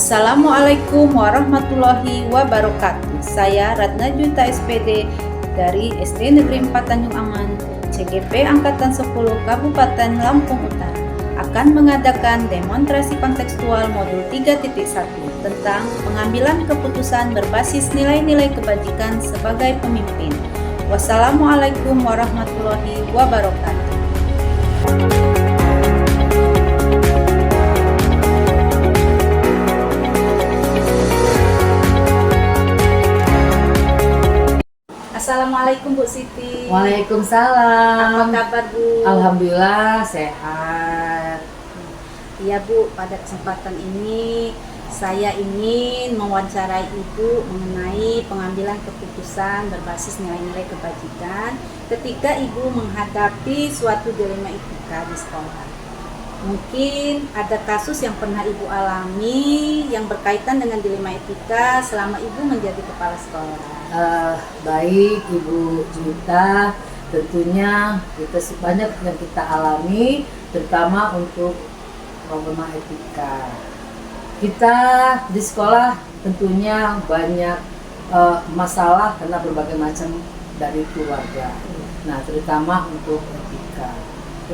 Assalamualaikum warahmatullahi wabarakatuh. Saya Ratna Junta SPD dari SD Negeri 4 Tanjung Aman, CGP Angkatan 10 Kabupaten Lampung Utara akan mengadakan demonstrasi kontekstual modul 3.1 tentang pengambilan keputusan berbasis nilai-nilai kebajikan sebagai pemimpin. Wassalamualaikum warahmatullahi wabarakatuh. Assalamualaikum Bu Siti. Waalaikumsalam. Apa kabar Bu? Alhamdulillah sehat. Iya Bu, pada kesempatan ini saya ingin mewawancarai Ibu mengenai pengambilan keputusan berbasis nilai-nilai kebajikan ketika Ibu menghadapi suatu dilema etika di sekolah. Mungkin ada kasus yang pernah Ibu alami yang berkaitan dengan dilema etika selama Ibu menjadi kepala sekolah. Baik Ibu Junta, tentunya kita banyak yang kita alami, terutama untuk norma etika. Kita di sekolah tentunya banyak masalah karena berbagai macam dari keluarga. Nah, terutama untuk etika.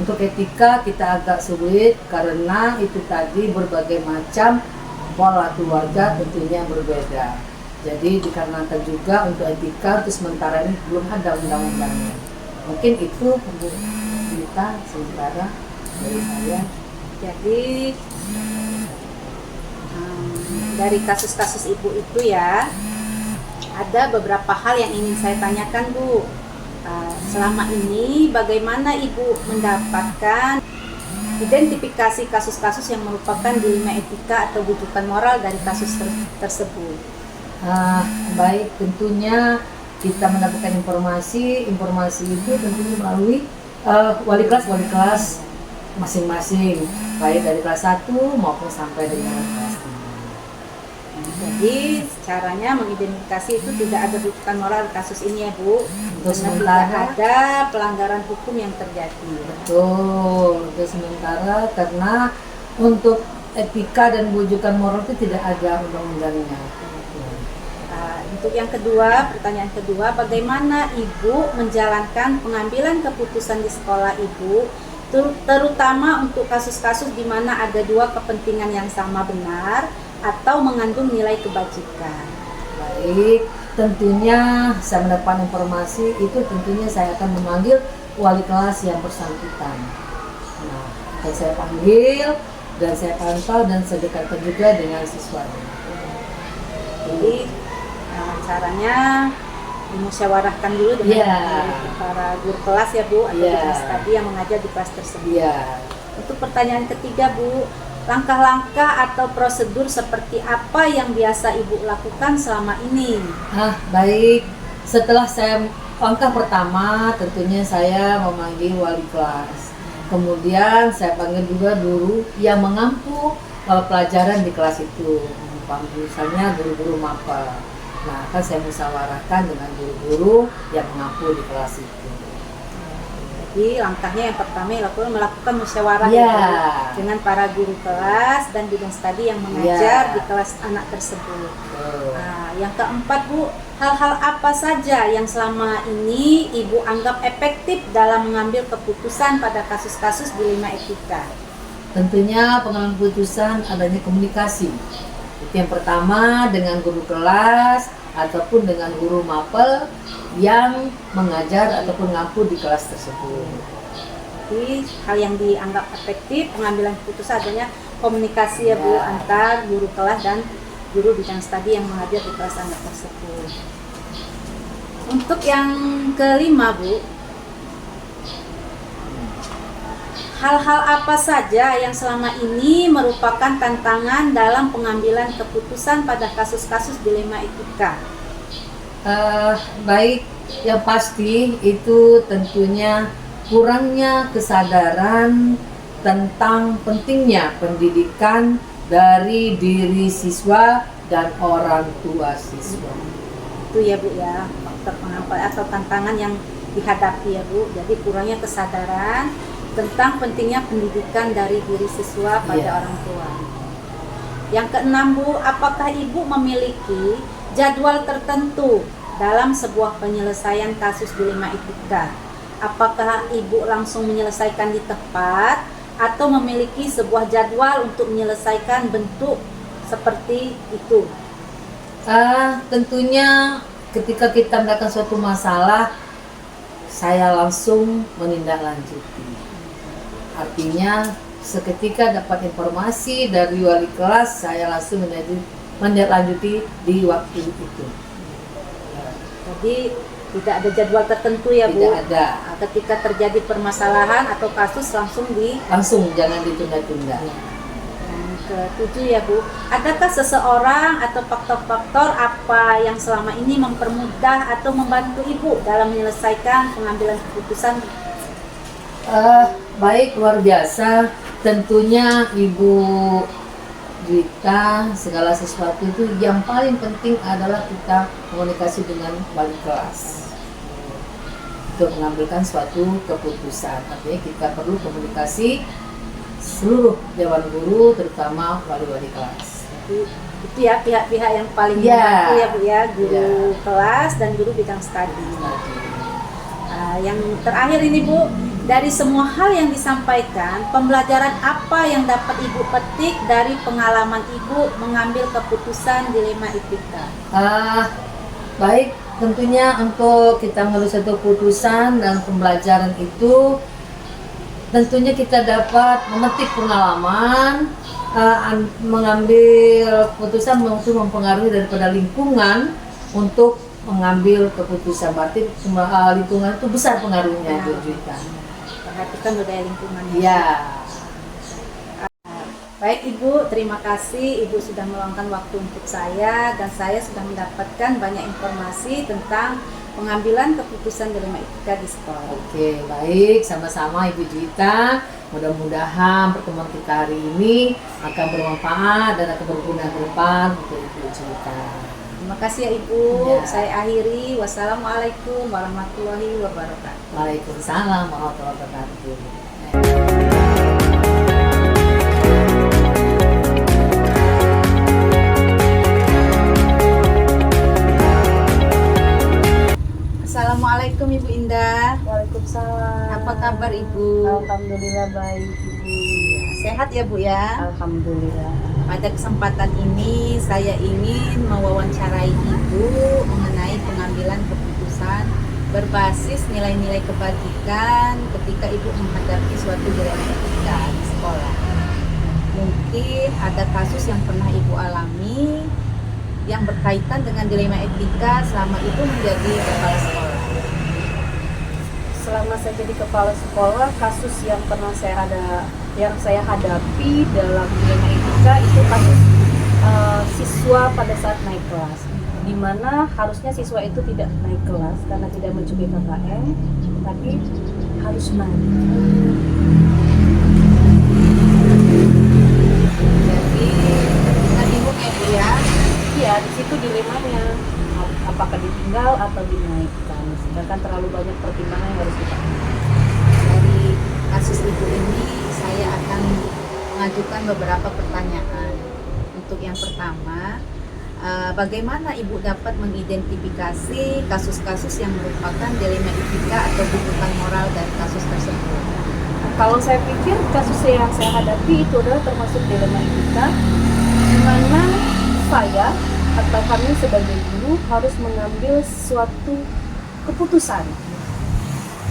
Untuk etika kita agak sulit karena itu tadi berbagai macam pola keluarga tentunya berbeda. Jadi dikarenakan juga untuk etika untuk sementara ini belum ada undang-undangnya. Mungkin itu kita sementara dari saya. Jadi dari kasus-kasus Ibu itu ya, ada beberapa hal yang ingin saya tanyakan Bu. Selama ini bagaimana Ibu mendapatkan identifikasi kasus-kasus yang merupakan dilema etika atau bujukan moral dari kasus tersebut? Baik, tentunya kita mendapatkan informasi itu tentunya melalui wali kelas masing-masing, baik dari kelas 1 maupun sampai dengan kelas 3. Jadi caranya mengidentifikasi itu tidak ada bujukan moral kasus ini ya Bu, Untuk karena tidak sementara ada pelanggaran hukum yang terjadi. betul, untuk sementara karena untuk etika dan bujukan moral itu tidak ada undang-undangnya. Untuk yang kedua, pertanyaan kedua, bagaimana Ibu menjalankan pengambilan keputusan di sekolah Ibu, terutama untuk kasus-kasus di mana ada dua kepentingan yang sama benar atau mengandung nilai kebajikan? Baik, tentunya saya mendapat informasi itu tentunya saya akan memanggil wali kelas yang bersangkutan. Nah, akan saya panggil dan saya pantau dan saya dekatkan juga dengan siswanya. Jadi caranya dimusyawarahkan dulu dengan para guru kelas ya Bu, atau kelas tadi yang mengajar di kelas tersebut. Untuk pertanyaan ketiga Bu, langkah-langkah atau prosedur seperti apa yang biasa Ibu lakukan selama ini? Baik, setelah langkah pertama tentunya saya memanggil wali kelas. Kemudian saya panggil juga guru yang mengampu pelajaran di kelas itu, misalnya guru-guru mapel. Nah, akan saya musyawarahkan dengan guru-guru yang mengampu di kelas itu. Jadi langkahnya yang pertama melakukan musyawarah dengan para guru kelas dan bidang studi yang mengajar di kelas anak tersebut. Yang keempat Bu, hal-hal apa saja yang selama ini Ibu anggap efektif dalam mengambil keputusan pada kasus-kasus dilema etika? Tentunya pengambilan keputusan adanya komunikasi. Itu yang pertama dengan guru kelas ataupun dengan guru mapel yang mengajar ataupun ngapu di kelas tersebut. Jadi hal yang dianggap efektif pengambilan keputusan adanya komunikasi ya Bu, antar guru kelas dan guru bidang studi yang mengajar di kelas anak tersebut. Untuk yang kelima Bu, hal-hal apa saja yang selama ini merupakan tantangan dalam pengambilan keputusan pada kasus-kasus dilema etika? Baik, yang pasti itu tentunya kurangnya kesadaran tentang pentingnya pendidikan dari diri siswa dan orang tua siswa. Itu ya Bu ya, faktor pengambil atau tantangan yang dihadapi ya Bu. Jadi kurangnya kesadaran tentang pentingnya pendidikan dari diri siswa pada orang tua. Yang keenam Bu, apakah Ibu memiliki jadwal tertentu dalam sebuah penyelesaian kasus dilema etika? Apakah Ibu langsung menyelesaikan di tempat atau memiliki sebuah jadwal untuk menyelesaikan bentuk seperti itu? Tentunya ketika kita mendapatkan suatu masalah, saya langsung menindaklanjuti. Artinya seketika dapat informasi dari wali kelas, saya langsung menindaklanjuti di waktu itu. Jadi tidak ada jadwal tertentu ya Bu? Tidak ada. Ketika terjadi permasalahan atau kasus Langsung, jangan ditunda-tunda. Yang ketujuh ya Bu, adakah seseorang atau faktor-faktor apa yang selama ini mempermudah atau membantu Ibu dalam menyelesaikan pengambilan keputusan? Baik, luar biasa. Tentunya Ibu Juwita, segala sesuatu itu yang paling penting adalah kita komunikasi dengan wali kelas untuk mengambilkan suatu keputusan. Artinya kita perlu komunikasi seluruh dewan guru, terutama wali-wali kelas. Jadi itu ya pihak-pihak yang paling Ya. membantu ya Bu ya, guru Ya. kelas dan guru bidang studi. Yang terakhir ini Bu, dari semua hal yang disampaikan, pembelajaran apa yang dapat Ibu petik dari pengalaman Ibu mengambil keputusan dilema etika? Baik, tentunya untuk kita mengambil satu keputusan dan pembelajaran itu, tentunya kita dapat memetik pengalaman, mengambil keputusan untuk mempengaruhi daripada lingkungan untuk mengambil keputusan. Berarti lingkungan itu besar pengaruhnya, Bu Juwita. Perhatikan budaya lingkungan. Ya. Baik Ibu, terima kasih Ibu sudah meluangkan waktu untuk saya dan saya sudah mendapatkan banyak informasi tentang pengambilan keputusan dilema etika di sekolah. Oke, baik, sama-sama Ibu Juwita. Mudah-mudahan pertemuan kita hari ini akan bermanfaat dan akan berguna ke depan untuk Ibu Juwita. Terima kasih ya Ibu. Ya. Saya akhiri. Wassalamualaikum warahmatullahi wabarakatuh. Waalaikumsalam warahmatullahi wabarakatuh. Assalamualaikum Ibu Indah. Waalaikumsalam. Apa kabar Ibu? Alhamdulillah baik Ibu. Sehat ya Bu ya? Alhamdulillah. Pada kesempatan ini saya ingin mewawancarai Ibu mengenai pengambilan keputusan berbasis nilai-nilai kebajikan ketika Ibu menghadapi suatu dilema etika di sekolah. Mungkin ada kasus yang pernah Ibu alami yang berkaitan dengan dilema etika selama Ibu menjadi kepala sekolah. Selama saya jadi kepala sekolah, kasus yang pernah saya hadapi dalam dilema etika itu kasus siswa pada saat naik kelas, di mana harusnya siswa itu tidak naik kelas karena tidak mencukupi KKM, tapi harus naik. Jadi kita bingung ya Bu ya. Iya, di situ dilemanya, apakah ditinggal atau dinaikkan, sedangkan terlalu banyak pertimbangan yang harus kita. Dari kasus Ibu ini saya akan mengajukan beberapa pertanyaan. Untuk yang pertama, bagaimana Ibu dapat mengidentifikasi kasus-kasus yang merupakan dilema etika atau tuntutan moral dari kasus tersebut? Kalau saya pikir kasus yang saya hadapi itu adalah termasuk dilema etika, di mana saya atau kami sebagai guru harus mengambil suatu keputusan,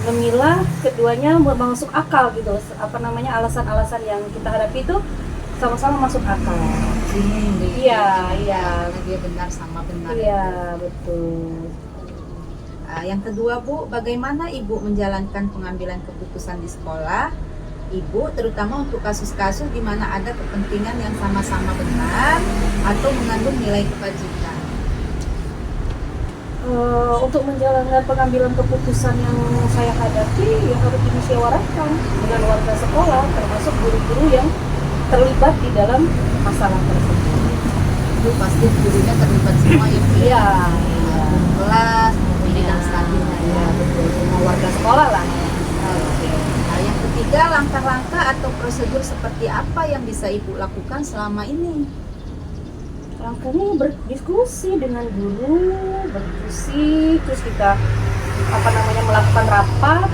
memilah keduanya masuk akal gitu, alasan-alasan yang kita hadapi itu sama-sama masuk akal. Iya, Karena dia benar sama benar. iya betul. Yang kedua Bu, bagaimana Ibu menjalankan pengambilan keputusan di sekolah? Ibu terutama untuk kasus-kasus di mana ada kepentingan yang sama-sama benar atau mengandung nilai kebajikan. Untuk menjalankan pengambilan keputusan yang saya hadapi, ya harus dimusyawarahkan dengan warga sekolah, termasuk guru-guru yang terlibat di dalam masalah tersebut. Itu pasti gurunya terlibat semua ya Bu. Iya, Guru kelas, maupun bidang studinya ya. ya betul, semua warga sekolah lah. Oke. Nah, yang ketiga, langkah-langkah atau prosedur seperti apa yang bisa Ibu lakukan selama ini rangkanya berdiskusi dengan guru, berdiskusi, terus kita melakukan rapat,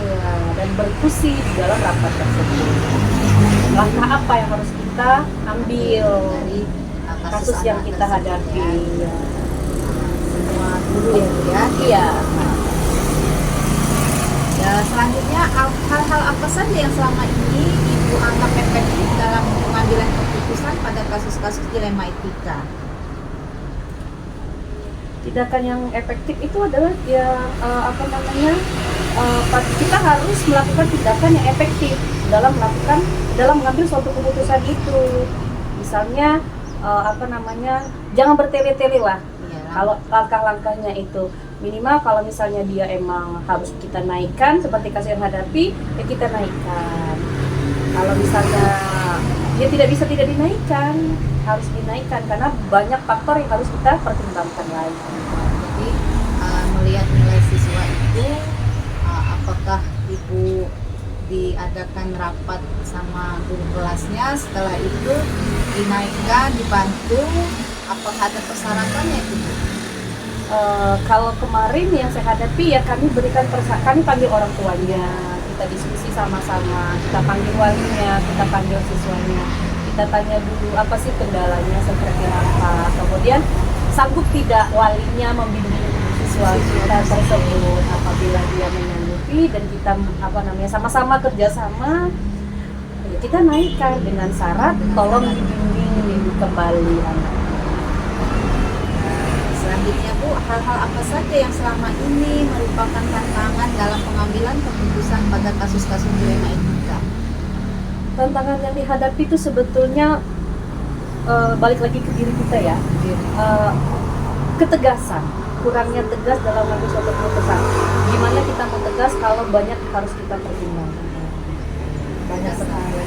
ya, dan berdiskusi di dalam rapat tersebut. Langkah apa yang harus kita ambil dari kasus yang anak kita tersebut hadapi? ya. Semua guru ya Bu ya. Iya. Ya, selanjutnya hal-hal apa saja yang selama ini Ibu anggap efektif dalam pengambilan keputusan pada kasus-kasus dilema etika? Tindakan yang efektif itu adalah kita harus melakukan tindakan yang efektif dalam mengambil suatu keputusan itu. Misalnya jangan bertele-tele lah. Iya. Kalau langkah-langkahnya itu minimal, kalau misalnya dia emang harus kita naikkan seperti kasus yang hadapi, ya kita naikkan. Kalau misalnya dia tidak dinaikkan, harus dinaikkan karena banyak faktor yang harus kita pertimbangkan lagi. Jadi melihat nilai siswa itu, apakah Ibu diadakan rapat sama guru kelasnya, setelah itu dinaikkan, dibantu, apakah ada persyaratannya itu Bu? Kalau kemarin yang saya hadapi, ya kami panggil orang tuanya, kita diskusi sama-sama, kita panggil walinya, kita panggil siswanya, kita tanya dulu apa sih kendalanya seperti apa, kemudian sanggup tidak walinya membimbing siswa kita tersebut apabila dia menyanggupi, dan kita sama-sama kerjasama, ya kita naikkan dengan syarat tolong dibimbing kembali anak. Selanjutnya Bu, hal-hal apa saja yang selama ini merupakan tantangan dalam pengambilan keputusan pada kasus-kasus dilema etika? Tantangan yang dihadapi itu sebetulnya balik lagi ke diri kita ya, ketegasan, kurangnya tegas dalam mengambil suatu keputusan. Gimana kita mau tegas kalau banyak harus kita pertimbangkan? Banyak sekali.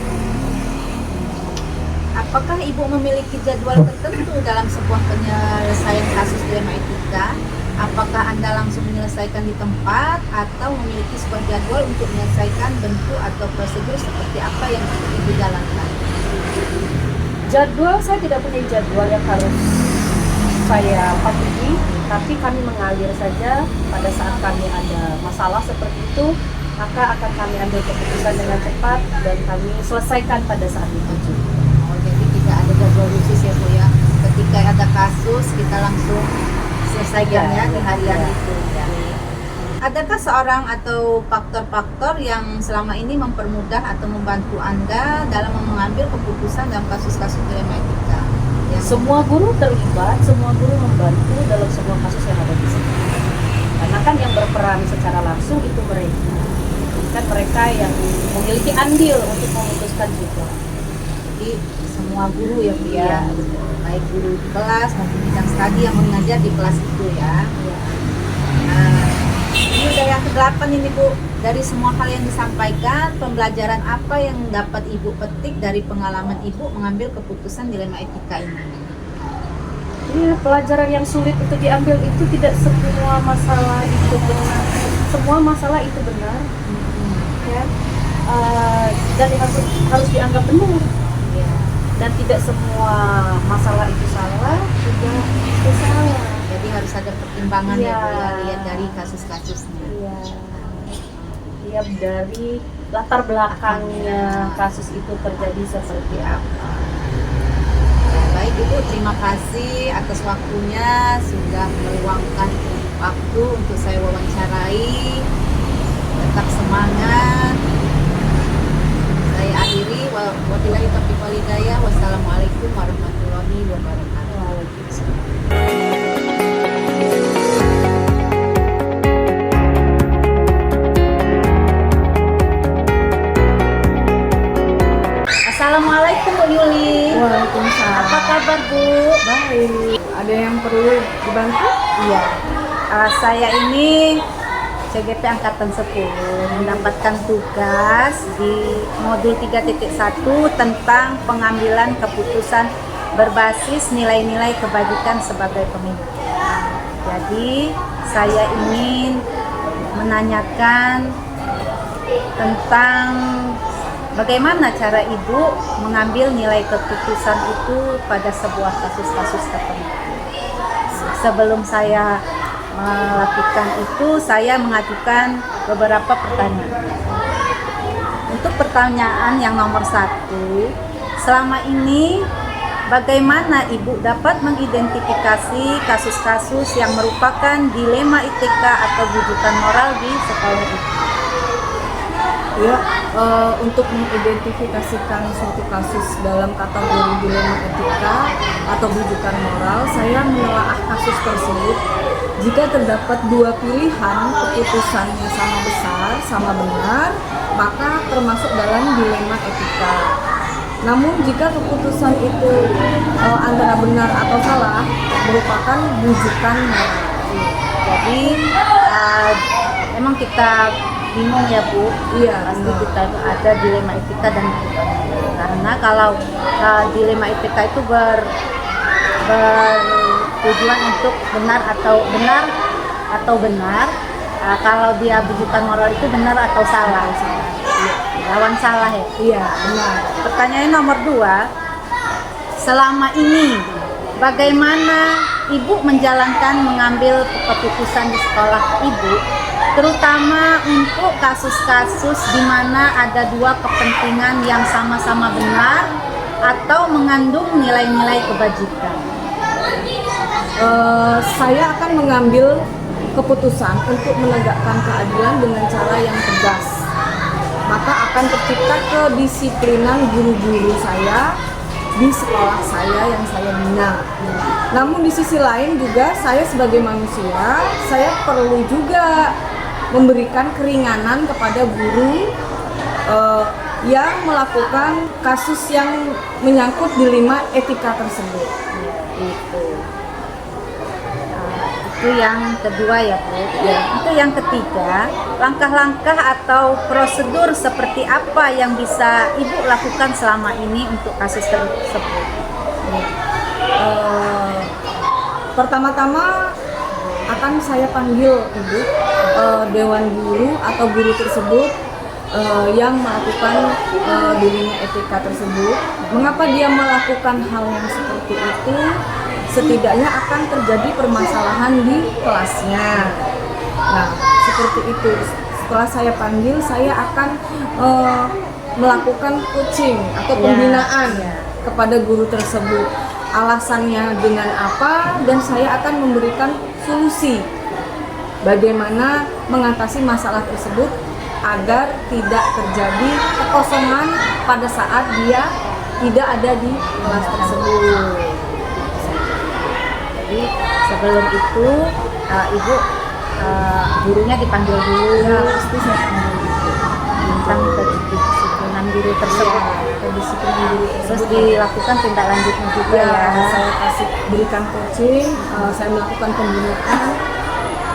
Apakah Ibu memiliki jadwal tertentu dalam sebuah penyelesaian kasus dilema etika? Apakah Anda langsung menyelesaikan di tempat atau memiliki sebuah jadwal untuk menyelesaikan bentuk atau prosedur seperti apa yang Ibu jalankan? Jadwal, saya tidak punya jadwal yang harus saya patuhi, tapi kami mengalir saja. Pada saat kami ada masalah seperti itu, maka akan kami ambil keputusan dengan cepat dan kami selesaikan pada saat itu juga. Jadi tidak ada jadwal khusus ya Bu ya. Ketika ada kasus kita langsung selesaikan ya di harian itu. Ya. Adakah seorang atau faktor-faktor yang selama ini mempermudah atau membantu Anda dalam mengambil keputusan dalam kasus-kasus dilema etika? Ya. Semua guru terlibat, semua guru membantu dalam semua kasus yang ada di sini. Karena kan yang berperan secara langsung itu mereka. Kan mereka yang memiliki andil untuk memutuskan juga. Jadi semua guru ya Bu ya, Iya. baik guru di kelas maupun bidang studi yang mengajar di kelas itu ya. Nah, ini udah yang ke-8 ini Bu. Dari semua hal yang disampaikan, pembelajaran apa yang dapat Ibu petik dari pengalaman Ibu mengambil keputusan dilema etika ini? Iya, pelajaran yang sulit itu diambil itu tidak semua masalah itu benar. Semua masalah itu benar, ya. Dan harus dianggap benar. Ya. Dan tidak semua masalah itu salah, juga itu salah. Jadi harus ada pertimbangan ya Bu ya, Iya. lihat dari kasus-kasusnya. Iya. Lihat dari latar belakangnya kasus itu terjadi seperti apa. Baik Ibu, terima kasih atas waktunya, sudah meluangkan waktu untuk saya wawancarai. Tetap semangat. Saya akhiri, wabillahi taufiq wal hidayah. Wassalamualaikum warahmatullahi wabarakatuh. Waalaikumsalam. Assalamualaikum Bu Yuli. Waalaikumsalam. Apa kabar Bu? Baik. Ada yang perlu dibantu? Iya. Saya ini CGP Angkatan 10 mendapatkan tugas di modul 3.1 tentang pengambilan keputusan berbasis nilai-nilai kebajikan sebagai pemimpin. Jadi saya ingin menanyakan tentang bagaimana cara ibu mengambil nilai keputusan itu pada sebuah kasus-kasus tertentu. Sebelum saya melakukan itu, saya mengajukan beberapa pertanyaan. Untuk pertanyaan yang nomor 1, selama ini bagaimana ibu dapat mengidentifikasi kasus-kasus yang merupakan dilema etika atau bujukan moral di sekolah itu? Ya, untuk mengidentifikasikan suatu kasus dalam kategori dilema etika atau bujukan moral, saya menelaah kasus tersebut. Jika terdapat dua pilihan keputusannya sama besar, sama benar, maka termasuk dalam dilema etika. Namun jika keputusan itu antara benar atau salah, merupakan bujukan moral. Jadi emang kita bingung ya Bu, Iya, pasti benar. kita itu ada dilema etika dan bujukan moral. Karena kalau dilema etika itu bertujuan untuk benar atau benar, kalau dia bujukan moral itu benar atau salah. Lawan salah ya. Iya, benar. Pertanyaan nomor 2, selama ini bagaimana ibu mengambil keputusan di sekolah ibu, terutama untuk kasus-kasus di mana ada dua kepentingan yang sama-sama benar atau mengandung nilai-nilai kebajikan? Saya akan mengambil keputusan untuk menegakkan keadilan dengan cara yang tegas. Maka akan tercipta kedisiplinan guru-guru saya di sekolah saya yang saya bina. Namun di sisi lain juga saya sebagai manusia, saya perlu juga memberikan keringanan kepada guru yang melakukan kasus yang menyangkut dilema etika tersebut. Itu yang kedua ya Bu. Itu yang ketiga, langkah-langkah atau prosedur seperti apa yang bisa ibu lakukan selama ini untuk kasus tersebut? Pertama-tama akan saya panggil ibu dewan guru atau guru tersebut yang melakukan dilema etika tersebut. Mengapa dia melakukan hal yang seperti itu? Setidaknya akan terjadi permasalahan di kelasnya. Nah, seperti itu. Setelah saya panggil, saya akan melakukan coaching atau pembinaan kepada guru tersebut. Alasannya dengan apa, dan saya akan memberikan solusi bagaimana mengatasi masalah tersebut agar tidak terjadi kekosongan pada saat dia tidak ada di kelas tersebut. Jadi sebelum itu ibu gurunya dipanggil dulu, Pasti saya panggil tentang kedisiplinan guru tersebut. kedisiplinan guru Terus tersebut. dilakukan tindak lanjutnya juga ya. Saya kasih berikan coaching, saya melakukan pembinaan.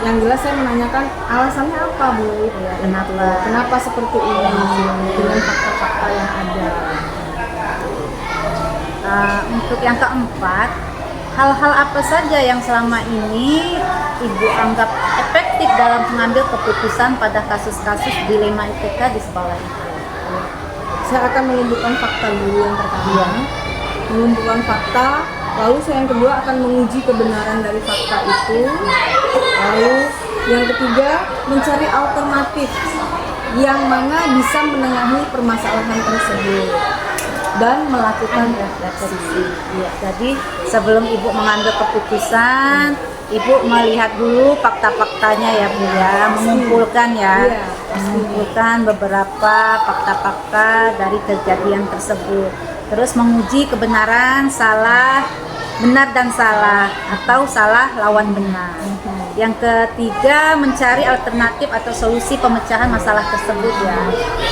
Yang jelas saya menanyakan alasannya apa Bu? Ya, kenapa? Kenapa seperti ini dengan fakta-fakta yang ada. Untuk yang keempat, hal-hal apa saja yang selama ini ibu anggap efektif dalam mengambil keputusan pada kasus-kasus dilema etika di sekolah itu? Saya akan mengumpulkan fakta dulu yang pertama, mengumpulkan fakta, lalu saya yang kedua akan menguji kebenaran dari fakta itu, lalu yang ketiga mencari alternatif yang mana bisa menengahi permasalahan tersebut dan melakukan refleksi. Ya, jadi sebelum ibu mengambil keputusan, ibu melihat dulu fakta-faktanya ya Bu ya, mengumpulkan ya, Iya, mengumpulkan beberapa fakta-fakta dari kejadian tersebut. Terus menguji kebenaran, benar dan salah, atau salah lawan benar. Yang ketiga, mencari alternatif atau solusi pemecahan masalah tersebut ya,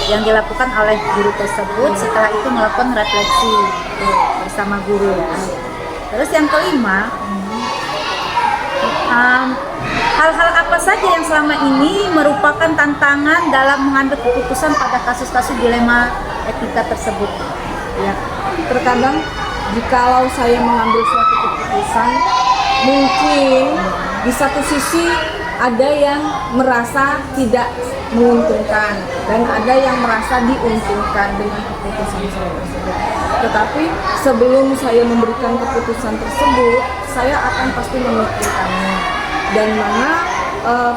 yang dilakukan oleh guru tersebut. Setelah itu melakukan refleksi bersama guru ya. Terus yang kelima, hal-hal apa saja yang selama ini merupakan tantangan dalam mengambil keputusan pada kasus-kasus dilema etika tersebut? Ya, terkadang jikalau saya mengambil suatu keputusan, mungkin di satu sisi ada yang merasa tidak menguntungkan. dan ada yang merasa diuntungkan dengan keputusan saya tersebut. Tetapi sebelum saya memberikan keputusan tersebut, saya akan pasti memikirkannya dan mana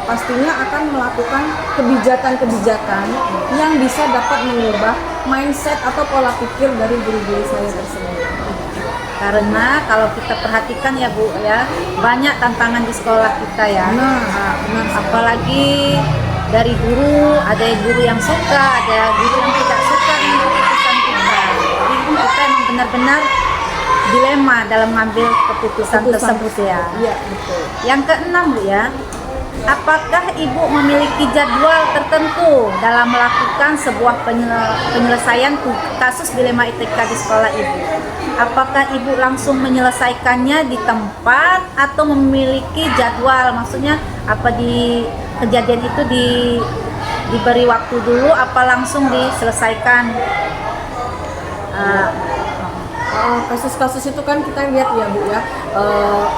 pastinya akan melakukan kebijakan-kebijakan yang bisa dapat mengubah mindset atau pola pikir dari guru-guru saya tersebut. Karena kalau kita perhatikan ya Bu ya, banyak tantangan di sekolah kita ya. Benar. Apalagi dari guru, ada guru yang suka, ada guru yang tidak suka dengan keputusan kita. Jadi kita emang benar-benar dilema dalam mengambil keputusan tersebut ya. Iya, betul. Yang keenam Bu ya, apakah Ibu memiliki jadwal tertentu dalam melakukan sebuah penyelesaian kasus dilema etika di sekolah Ibu? Apakah Ibu langsung menyelesaikannya di tempat atau memiliki jadwal? Maksudnya apa di kejadian itu diberi waktu dulu, apa langsung diselesaikan? Kasus-kasus itu kan kita lihat ya Bu ya,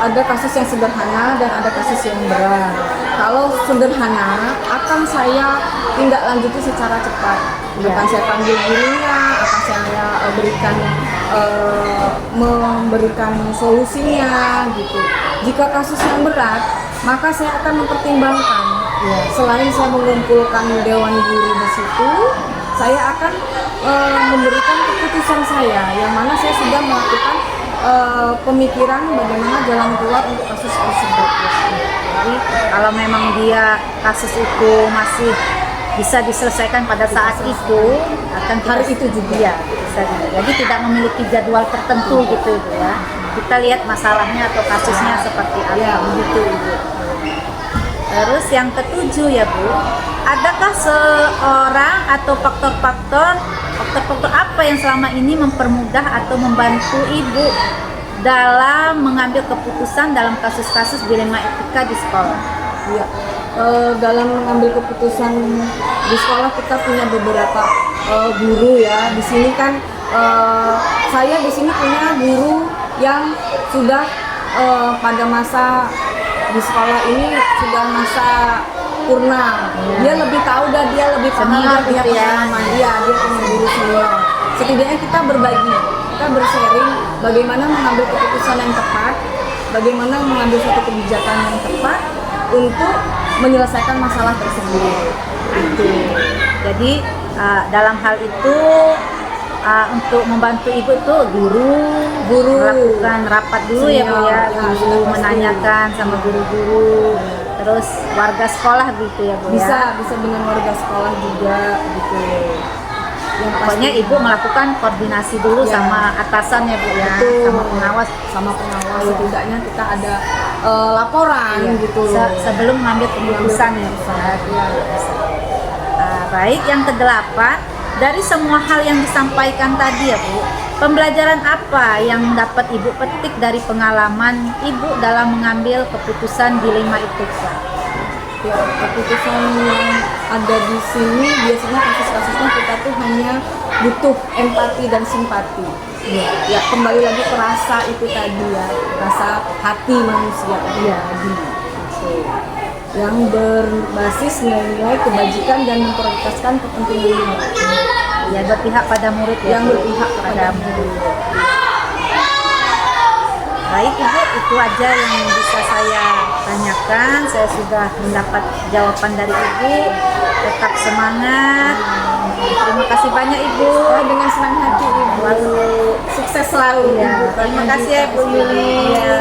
ada kasus yang sederhana dan ada kasus yang berat. Kalau sederhana akan saya tindak lanjuti secara cepat, akan saya panggil gurunya, akan saya memberikan solusinya gitu. Jika kasus yang berat, maka saya akan mempertimbangkan. Selain saya mengumpulkan dewan guru di situ, saya akan memberikan keputusan saya, yang mana saya sudah melakukan pemikiran bagaimana jalan keluar untuk kasus tersebut. Jadi kalau memang dia kasus itu masih bisa diselesaikan pada saat itu, akan Hari itu juga. ya bisa. Jadi tidak memiliki jadwal tertentu gitu Ibu ya. Kita lihat masalahnya atau kasusnya seperti apa. Ya, begitu Ibu. Terus yang ketujuh ya Bu, adakah seorang atau faktor-faktor apa yang selama ini mempermudah atau membantu Ibu dalam mengambil keputusan dalam kasus-kasus dilema etika di sekolah? Ya, dalam mengambil keputusan di sekolah kita punya beberapa guru ya. Di sini kan saya di sini punya guru yang sudah pada masa di sekolah ini sudah masa purna. Dia lebih tahu dan dia lebih paham, Senior dia punya gitu ya. pengalaman. Dia punya guru senior. Setidaknya kita berbagi, kita bersharing bagaimana mengambil keputusan yang tepat, bagaimana mengambil suatu kebijakan yang tepat untuk menyelesaikan masalah tersebut. Gitu. Jadi dalam hal itu untuk membantu Ibu itu guru melakukan rapat dulu ya Bu ya, Senior, ya, guru sudah pasti. menanyakan sama guru-guru, terus warga sekolah gitu ya Bu ya. Bisa dengan warga sekolah juga gitu. Yang Pokoknya pasti- Ibu melakukan koordinasi dulu Ya. sama atasan ya Bu ya, Betul. sama pengawas. sama pengawas, Iya. setidaknya kita ada laporan Iya. gitu. Sebelum mengambil keputusan ya Bu. Iya. Baik, yang kedelapan, dari semua hal yang disampaikan tadi ya Bu, pembelajaran apa yang dapat Ibu petik dari pengalaman Ibu dalam mengambil keputusan dilema etika? Ya, keputusan yang ada di sini biasanya kasus-kasusnya kita tuh hanya butuh empati dan simpati. Ya, kembali lagi ke rasa itu tadi ya, rasa hati manusia Iya. tadi. Gitu. Yang berbasis nilai kebajikan dan memprioritaskan kepentingan murid. Ya, berpihak pada murid ya. Yang Bu. berpihak kepada murid. Baik Ibu, itu aja yang bisa saya tanyakan. Saya sudah mendapat jawaban dari Ibu. Tetap semangat. Terima kasih banyak Ibu. Dengan senang hati Ibu. Lalu Sukses selalu. ya, Ibu. terima kasih ya Bu Yuli. Ya.